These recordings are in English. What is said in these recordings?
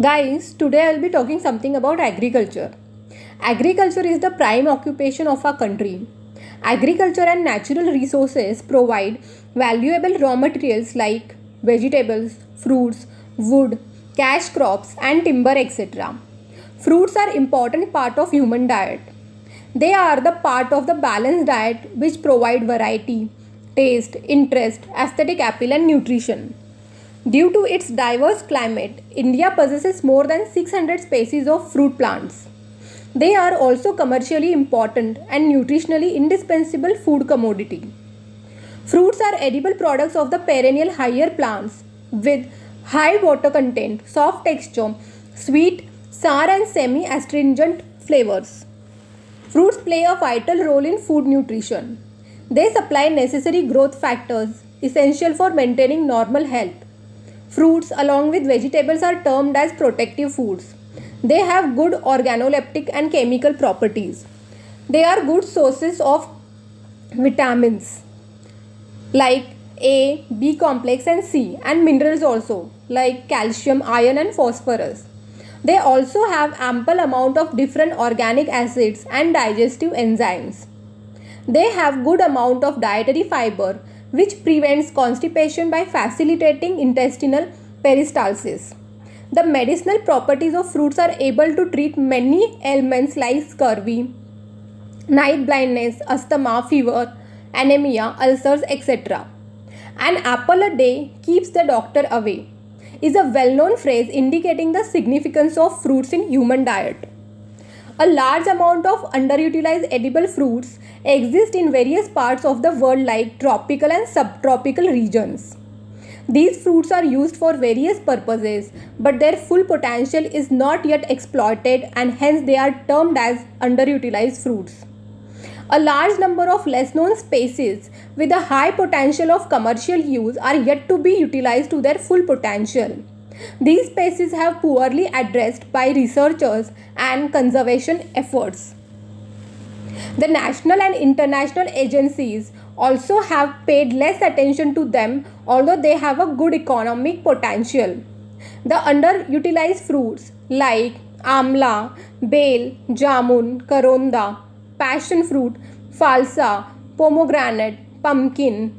Guys, today I'll be talking something about agriculture. Agriculture is the prime occupation of our country. Agriculture and natural resources provide valuable raw materials like vegetables, fruits, wood, cash crops and timber etc. Fruits are important part of human diet. They are the part of the balanced diet which provide variety, taste, interest, aesthetic appeal and nutrition. Due to its diverse climate, India possesses more than 600 species of fruit plants. They are also commercially important and nutritionally indispensable food commodity. Fruits are edible products of the perennial higher plants with high water content, soft texture, sweet, sour and semi-astringent flavors. Fruits play a vital role in food nutrition. They supply necessary growth factors essential for maintaining normal health. Fruits along with vegetables are termed as protective foods. They have good organoleptic and chemical properties. They are good sources of vitamins like A, B complex and C, and minerals also like calcium, iron and phosphorus. They also have ample amount of different organic acids and digestive enzymes. They have good amount of dietary fiber which prevents constipation by facilitating intestinal peristalsis. The medicinal properties of fruits are able to treat many ailments like scurvy, night blindness, asthma, fever, anemia, ulcers, etc. An apple a day keeps the doctor away is a well-known phrase indicating the significance of fruits in human diet. A large amount of underutilized edible fruits exist in various parts of the world like tropical and subtropical regions. These fruits are used for various purposes, but their full potential is not yet exploited and hence they are termed as underutilized fruits. A large number of less known species with a high potential of commercial use are yet to be utilized to their full potential. These species have poorly addressed by researchers and conservation efforts. The national and international agencies also have paid less attention to them although they have a good economic potential. The underutilized fruits like amla, bale, jamun, karonda, passion fruit, falsa, pomegranate, pumpkin,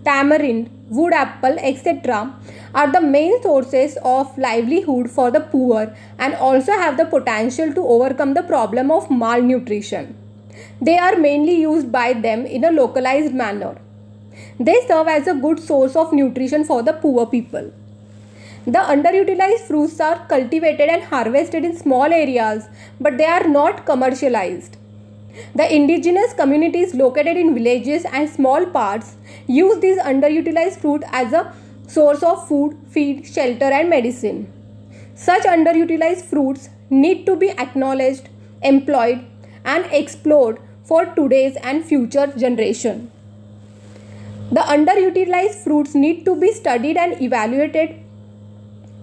tamarind, wood apple, etc. are the main sources of livelihood for the poor and also have the potential to overcome the problem of malnutrition. They are mainly used by them in a localized manner. They serve as a good source of nutrition for the poor people. The underutilized fruits are cultivated and harvested in small areas, but they are not commercialized. The indigenous communities located in villages and small parts use these underutilized fruit as a source of food, feed, shelter and medicine. Such underutilized fruits need to be acknowledged, employed and explored for today's and future generation. The underutilized fruits need to be studied and evaluated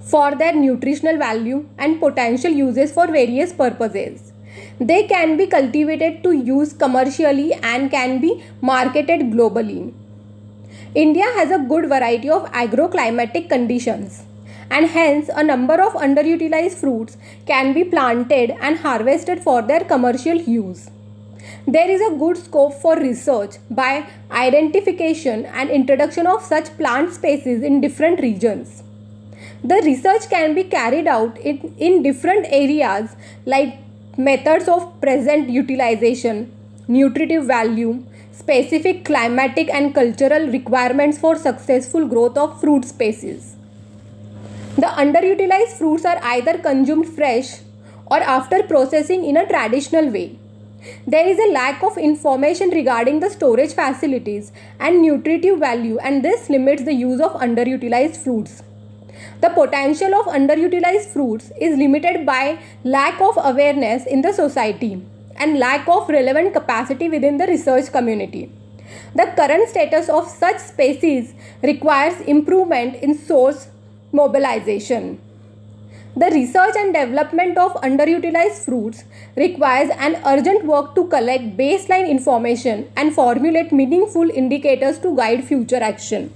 for their nutritional value and potential uses for various purposes. They can be cultivated to use commercially and can be marketed globally. India has a good variety of agroclimatic conditions and hence a number of underutilized fruits can be planted and harvested for their commercial use. There is a good scope for research by identification and introduction of such plant species in different regions. The research can be carried out in different areas like methods of present utilization, nutritive value, specific climatic and cultural requirements for successful growth of fruit species. The underutilized fruits are either consumed fresh or after processing in a traditional way. There is a lack of information regarding the storage facilities and nutritive value and this limits the use of underutilized fruits. The potential of underutilized fruits is limited by lack of awareness in the society and lack of relevant capacity within the research community. The current status of such species requires improvement in source mobilization. The research and development of underutilized fruits requires an urgent work to collect baseline information and formulate meaningful indicators to guide future action.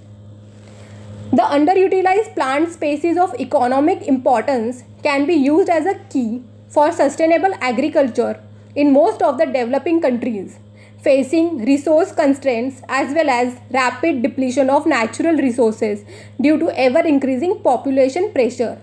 The underutilized plant spaces of economic importance can be used as a key for sustainable agriculture in most of the developing countries facing resource constraints as well as rapid depletion of natural resources due to ever increasing population pressure.